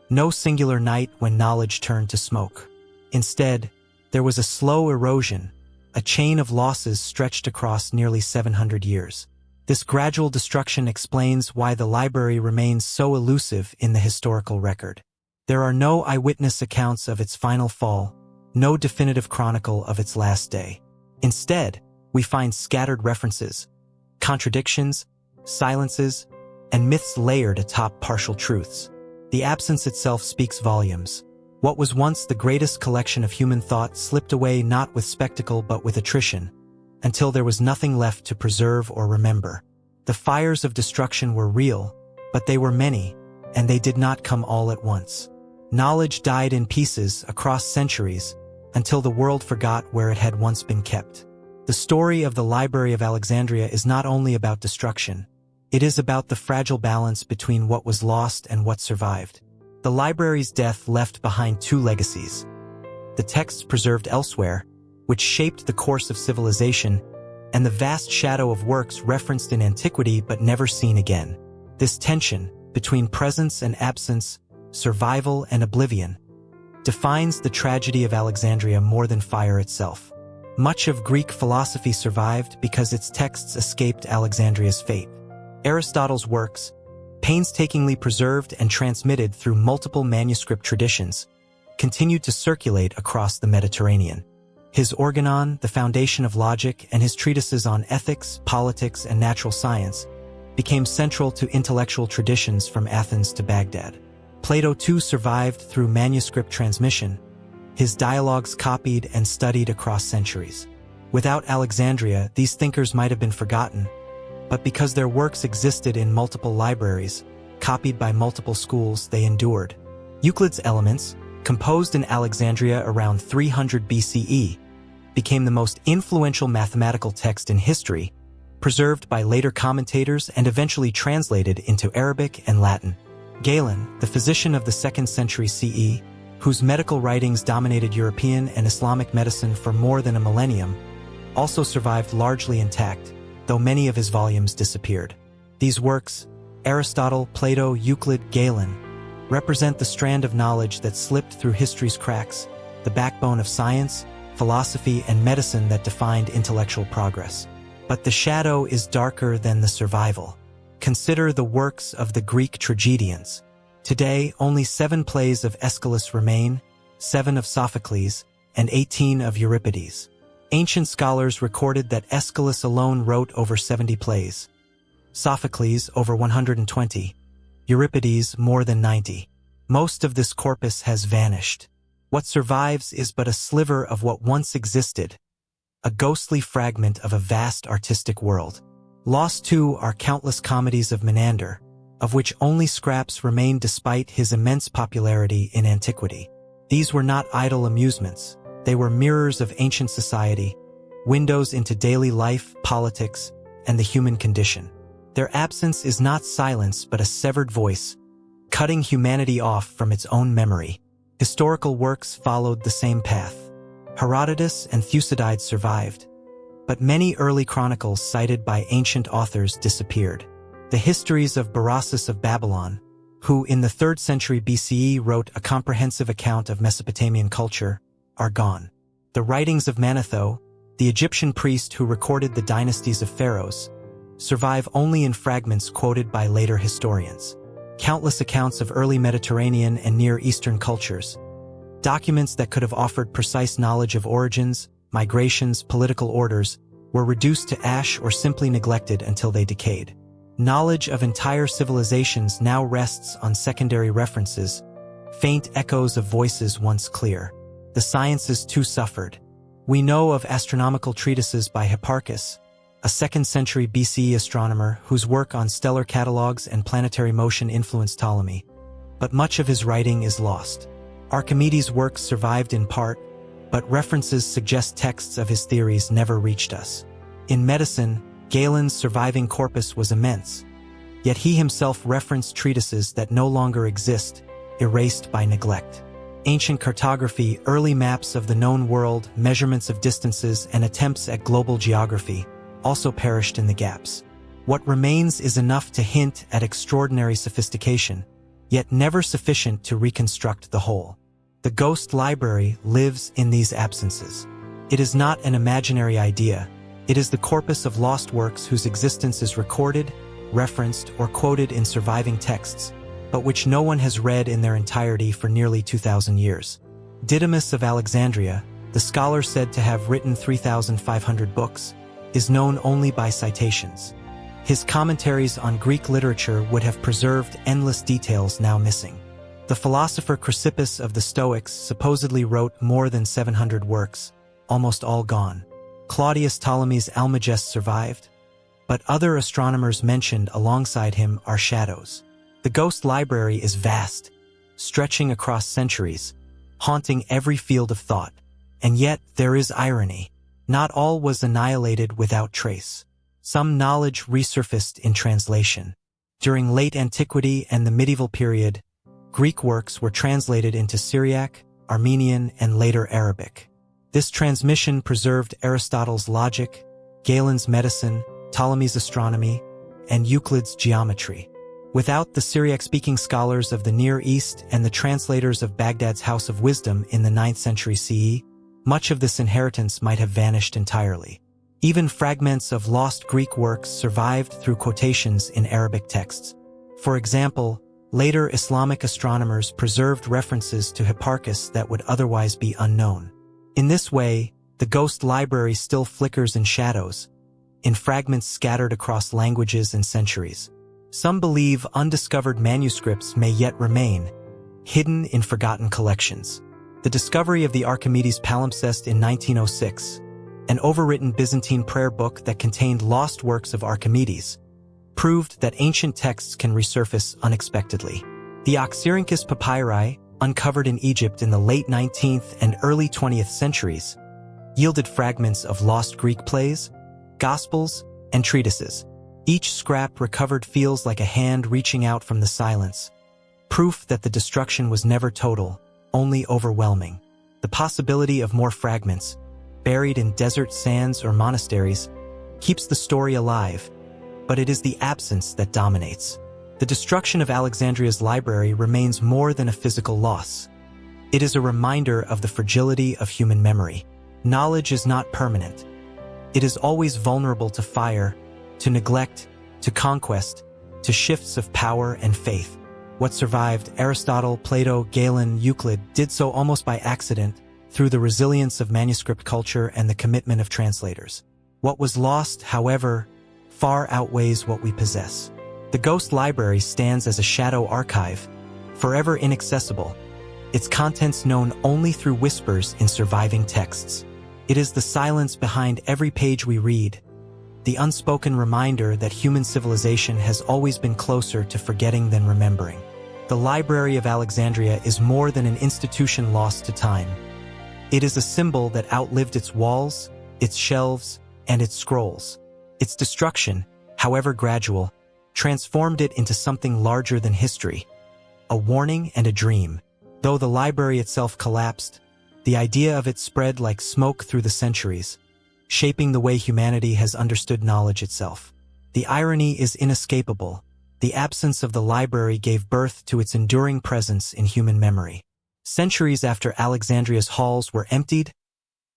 no singular night when knowledge turned to smoke. Instead, there was a slow erosion, a chain of losses stretched across nearly 700 years. This gradual destruction explains why the library remains so elusive in the historical record. There are no eyewitness accounts of its final fall, no definitive chronicle of its last day. Instead, we find scattered references, contradictions, silences, and myths layered atop partial truths. The absence itself speaks volumes. What was once the greatest collection of human thought slipped away not with spectacle but with attrition, until there was nothing left to preserve or remember. The fires of destruction were real, but they were many, and they did not come all at once. Knowledge died in pieces across centuries, until the world forgot where it had once been kept. The story of the Library of Alexandria is not only about destruction. It is about the fragile balance between what was lost and what survived. The library's death left behind two legacies: the texts preserved elsewhere, which shaped the course of civilization, and the vast shadow of works referenced in antiquity but never seen again. This tension, between presence and absence, survival and oblivion, defines the tragedy of Alexandria more than fire itself. Much of Greek philosophy survived because its texts escaped Alexandria's fate. Aristotle's works, painstakingly preserved and transmitted through multiple manuscript traditions, continued to circulate across the Mediterranean. His Organon, the foundation of logic, and his treatises on ethics, politics, and natural science became central to intellectual traditions from Athens to Baghdad. Plato too survived through manuscript transmission, his dialogues copied and studied across centuries. Without Alexandria, these thinkers might have been forgotten, but because their works existed in multiple libraries, copied by multiple schools, they endured. Euclid's Elements, composed in Alexandria around 300 BCE, became the most influential mathematical text in history, preserved by later commentators and eventually translated into Arabic and Latin. Galen, the physician of the 2nd century CE, whose medical writings dominated European and Islamic medicine for more than a millennium, also survived largely intact, though many of his volumes disappeared. These works, Aristotle, Plato, Euclid, Galen, represent the strand of knowledge that slipped through history's cracks, the backbone of science, philosophy, and medicine that defined intellectual progress. But the shadow is darker than the survival. Consider the works of the Greek tragedians. Today, only 7 plays of Aeschylus remain, 7 of Sophocles, and 18 of Euripides. Ancient scholars recorded that Aeschylus alone wrote over 70 plays, Sophocles over 120, Euripides more than 90. Most of this corpus has vanished. What survives is but a sliver of what once existed, a ghostly fragment of a vast artistic world. Lost too are countless comedies of Menander, of which only scraps remain despite his immense popularity in antiquity. These were not idle amusements. They were mirrors of ancient society, windows into daily life, politics, and the human condition. Their absence is not silence but a severed voice, cutting humanity off from its own memory. Historical works followed the same path. Herodotus and Thucydides survived, but many early chronicles cited by ancient authors disappeared. The histories of Berossus of Babylon, who in the 3rd century BCE wrote a comprehensive account of Mesopotamian culture, are gone. The writings of Manetho, the Egyptian priest who recorded the dynasties of pharaohs, survive only in fragments quoted by later historians. Countless accounts of early Mediterranean and Near Eastern cultures, documents that could have offered precise knowledge of origins, migrations, political orders, were reduced to ash or simply neglected until they decayed. Knowledge of entire civilizations now rests on secondary references, faint echoes of voices once clear. The sciences too suffered. We know of astronomical treatises by Hipparchus, a 2nd century BCE astronomer whose work on stellar catalogues and planetary motion influenced Ptolemy, but much of his writing is lost. Archimedes' works survived in part, but references suggest texts of his theories never reached us. In medicine, Galen's surviving corpus was immense, yet he himself referenced treatises that no longer exist, erased by neglect. Ancient cartography, early maps of the known world, measurements of distances, and attempts at global geography also perished in the gaps. What remains is enough to hint at extraordinary sophistication, yet never sufficient to reconstruct the whole. The ghost library lives in these absences. It is not an imaginary idea. It is the corpus of lost works whose existence is recorded, referenced, or quoted in surviving texts, but which no one has read in their entirety for nearly 2,000 years. Didymus of Alexandria, the scholar said to have written 3,500 books, is known only by citations. His commentaries on Greek literature would have preserved endless details now missing. The philosopher Chrysippus of the Stoics supposedly wrote more than 700 works, almost all gone. Claudius Ptolemy's Almagest survived, but other astronomers mentioned alongside him are shadows. The ghost library is vast, stretching across centuries, haunting every field of thought. And yet there is irony. Not all was annihilated without trace. Some knowledge resurfaced in translation. During late antiquity and the medieval period, Greek works were translated into Syriac, Armenian, and later Arabic. This transmission preserved Aristotle's logic, Galen's medicine, Ptolemy's astronomy, and Euclid's geometry. Without the Syriac-speaking scholars of the Near East and the translators of Baghdad's House of Wisdom in the 9th century CE, much of this inheritance might have vanished entirely. Even fragments of lost Greek works survived through quotations in Arabic texts. For example, later Islamic astronomers preserved references to Hipparchus that would otherwise be unknown. In this way, the ghost library still flickers in shadows, in fragments scattered across languages and centuries. Some believe undiscovered manuscripts may yet remain, hidden in forgotten collections. The discovery of the Archimedes palimpsest in 1906, an overwritten Byzantine prayer book that contained lost works of Archimedes, proved that ancient texts can resurface unexpectedly. The Oxyrhynchus papyri, uncovered in Egypt in the late 19th and early 20th centuries, yielded fragments of lost Greek plays, Gospels, and treatises. Each scrap recovered feels like a hand reaching out from the silence, proof that the destruction was never total, only overwhelming. The possibility of more fragments, buried in desert sands or monasteries, keeps the story alive, but it is the absence that dominates. The destruction of Alexandria's library remains more than a physical loss. It is a reminder of the fragility of human memory. Knowledge is not permanent. It is always vulnerable to fire, to neglect, to conquest, to shifts of power and faith. What survived, Aristotle, Plato, Galen, Euclid, did so almost by accident, through the resilience of manuscript culture and the commitment of translators. What was lost, however, far outweighs what we possess. The Ghost Library stands as a shadow archive, forever inaccessible, its contents known only through whispers in surviving texts. It is the silence behind every page we read, the unspoken reminder that human civilization has always been closer to forgetting than remembering. The Library of Alexandria is more than an institution lost to time. It is a symbol that outlived its walls, its shelves, and its scrolls. Its destruction, however gradual, transformed it into something larger than history, a warning and a dream. Though the library itself collapsed, the idea of it spread like smoke through the centuries, shaping the way humanity has understood knowledge itself. The irony is inescapable. The absence of the library gave birth to its enduring presence in human memory. Centuries after Alexandria's halls were emptied,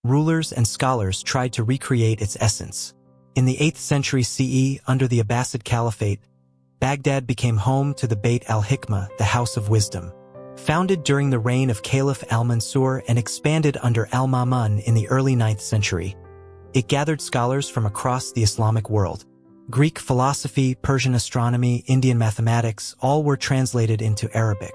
rulers and scholars tried to recreate its essence. In the 8th century CE, under the Abbasid Caliphate, Baghdad became home to the Beit al-Hikmah, the House of Wisdom. Founded during the reign of Caliph al-Mansur and expanded under al-Ma'mun in the early 9th century, it gathered scholars from across the Islamic world. Greek philosophy, Persian astronomy, Indian mathematics, all were translated into Arabic.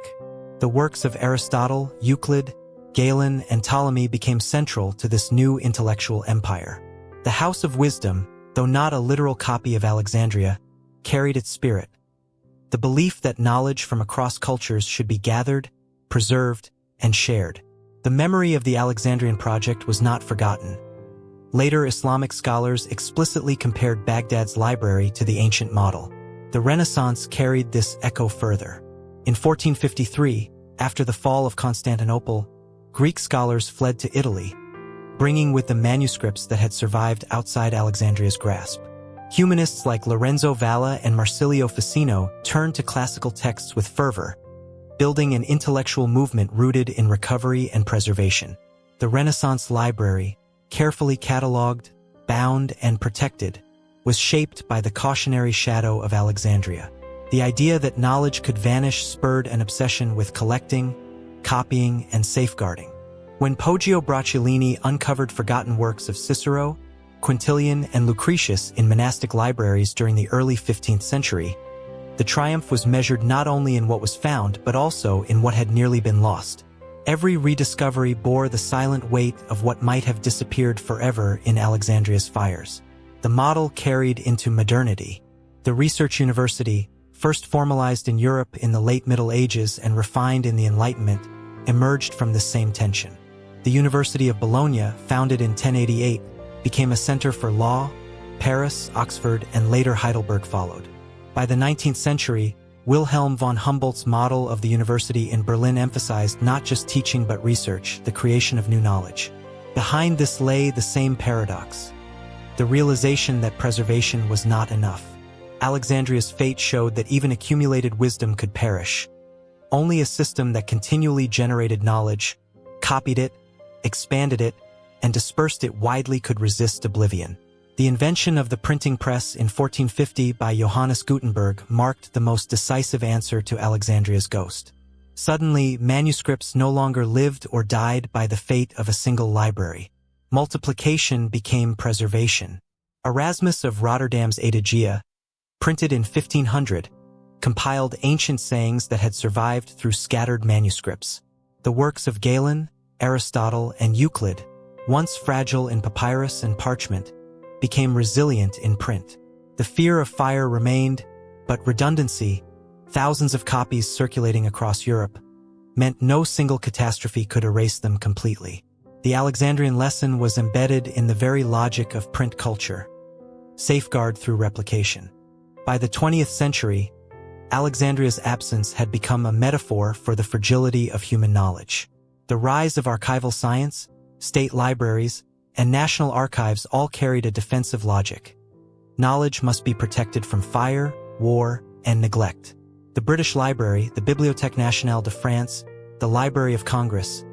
The works of Aristotle, Euclid, Galen, and Ptolemy became central to this new intellectual empire. The House of Wisdom, though not a literal copy of Alexandria, carried its spirit. The belief that knowledge from across cultures should be gathered, preserved, and shared. The memory of the Alexandrian project was not forgotten. Later Islamic scholars explicitly compared Baghdad's library to the ancient model. The Renaissance carried this echo further. In 1453, after the fall of Constantinople, Greek scholars fled to Italy, bringing with them manuscripts that had survived outside Alexandria's grasp. Humanists like Lorenzo Valla and Marsilio Ficino turned to classical texts with fervor, building an intellectual movement rooted in recovery and preservation. The Renaissance library, carefully catalogued, bound, and protected, was shaped by the cautionary shadow of Alexandria. The idea that knowledge could vanish spurred an obsession with collecting, copying, and safeguarding. When Poggio Bracciolini uncovered forgotten works of Cicero, Quintilian, and Lucretius in monastic libraries during the early 15th century, the triumph was measured not only in what was found but also in what had nearly been lost. Every rediscovery bore the silent weight of what might have disappeared forever in Alexandria's fires. The model carried into modernity. The research university, first formalized in Europe in the late Middle Ages and refined in the Enlightenment, emerged from this same tension. The University of Bologna, founded in 1088, became a center for law. Paris, Oxford, and later Heidelberg followed. By the 19th century, Wilhelm von Humboldt's model of the university in Berlin emphasized not just teaching but research, the creation of new knowledge. Behind this lay the same paradox: the realization that preservation was not enough. Alexandria's fate showed that even accumulated wisdom could perish. Only a system that continually generated knowledge, copied it, expanded it, and dispersed it widely could resist oblivion. The invention of the printing press in 1450 by Johannes Gutenberg marked the most decisive answer to Alexandria's ghost. Suddenly, manuscripts no longer lived or died by the fate of a single library. Multiplication became preservation. Erasmus of Rotterdam's Adagia, printed in 1500, compiled ancient sayings that had survived through scattered manuscripts. The works of Galen, Aristotle, and Euclid, once fragile in papyrus and parchment, became resilient in print. The fear of fire remained, but redundancy, thousands of copies circulating across Europe, meant no single catastrophe could erase them completely. The Alexandrian lesson was embedded in the very logic of print culture: safeguard through replication. By the 20th century, Alexandria's absence had become a metaphor for the fragility of human knowledge. The rise of archival science, state libraries, and national archives all carried a defensive logic. Knowledge must be protected from fire, war, and neglect. The British Library, the Bibliothèque Nationale de France, the Library of Congress,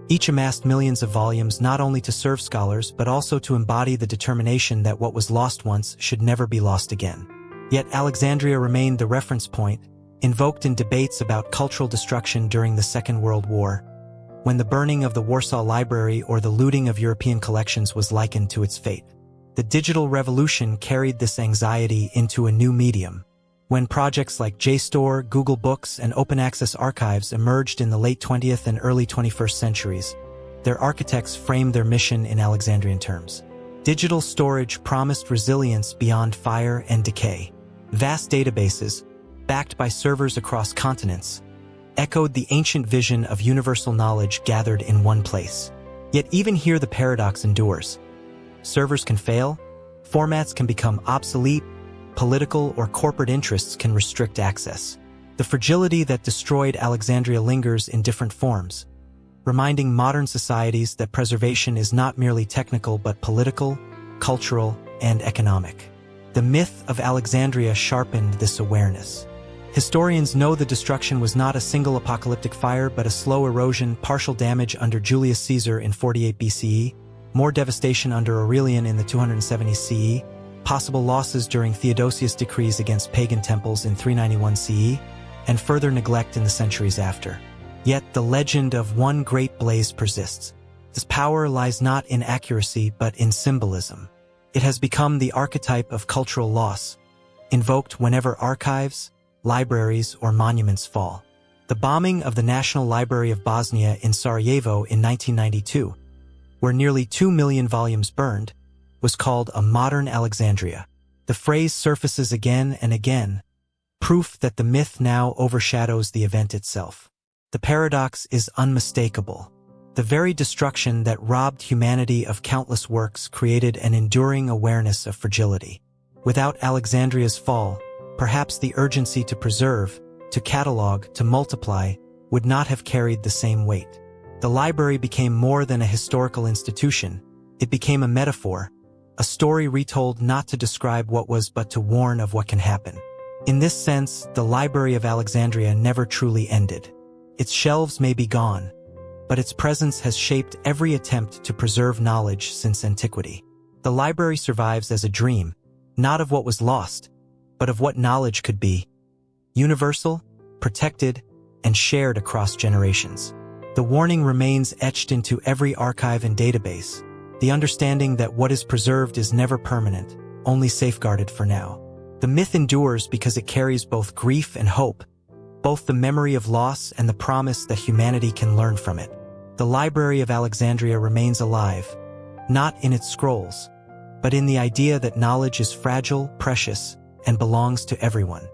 each amassed millions of volumes not only to serve scholars but also to embody the determination that what was lost once should never be lost again. Yet Alexandria remained the reference point, invoked in debates about cultural destruction during the Second World War, when the burning of the Warsaw Library or the looting of European collections was likened to its fate. The digital revolution carried this anxiety into a new medium. When projects like JSTOR, Google Books, and open access archives emerged in the late 20th and early 21st centuries, their architects framed their mission in Alexandrian terms. Digital storage promised resilience beyond fire and decay. Vast databases, backed by servers across continents, echoed the ancient vision of universal knowledge gathered in one place. Yet even here the paradox endures. Servers can fail, formats can become obsolete, political or corporate interests can restrict access. The fragility that destroyed Alexandria lingers in different forms, reminding modern societies that preservation is not merely technical but political, cultural, and economic. The myth of Alexandria sharpened this awareness. Historians know the destruction was not a single apocalyptic fire but a slow erosion, partial damage under Julius Caesar in 48 BCE, more devastation under Aurelian in the 270s CE, possible losses during Theodosius' decrees against pagan temples in 391 CE, and further neglect in the centuries after. Yet the legend of one great blaze persists. This power lies not in accuracy but in symbolism. It has become the archetype of cultural loss, invoked whenever archives, libraries, or monuments fall. The bombing of the National Library of Bosnia in Sarajevo in 1992, where nearly 2 million volumes burned, was called a modern Alexandria. The phrase surfaces again and again, proof that the myth now overshadows the event itself. The paradox is unmistakable. The very destruction that robbed humanity of countless works created an enduring awareness of fragility. Without Alexandria's fall, perhaps the urgency to preserve, to catalog, to multiply would not have carried the same weight. The library became more than a historical institution. It became a metaphor, a story retold not to describe what was but to warn of what can happen. In this sense, the Library of Alexandria never truly ended. Its shelves may be gone, but its presence has shaped every attempt to preserve knowledge since antiquity. The library survives as a dream, not of what was lost, but of what knowledge could be, universal, protected, and shared across generations. The warning remains etched into every archive and database. the understanding that what is preserved is never permanent, only safeguarded for now. The myth endures because it carries both grief and hope, both the memory of loss and the promise that humanity can learn from it. The Library of Alexandria remains alive, not in its scrolls, but in the idea that knowledge is fragile, precious, and belongs to everyone.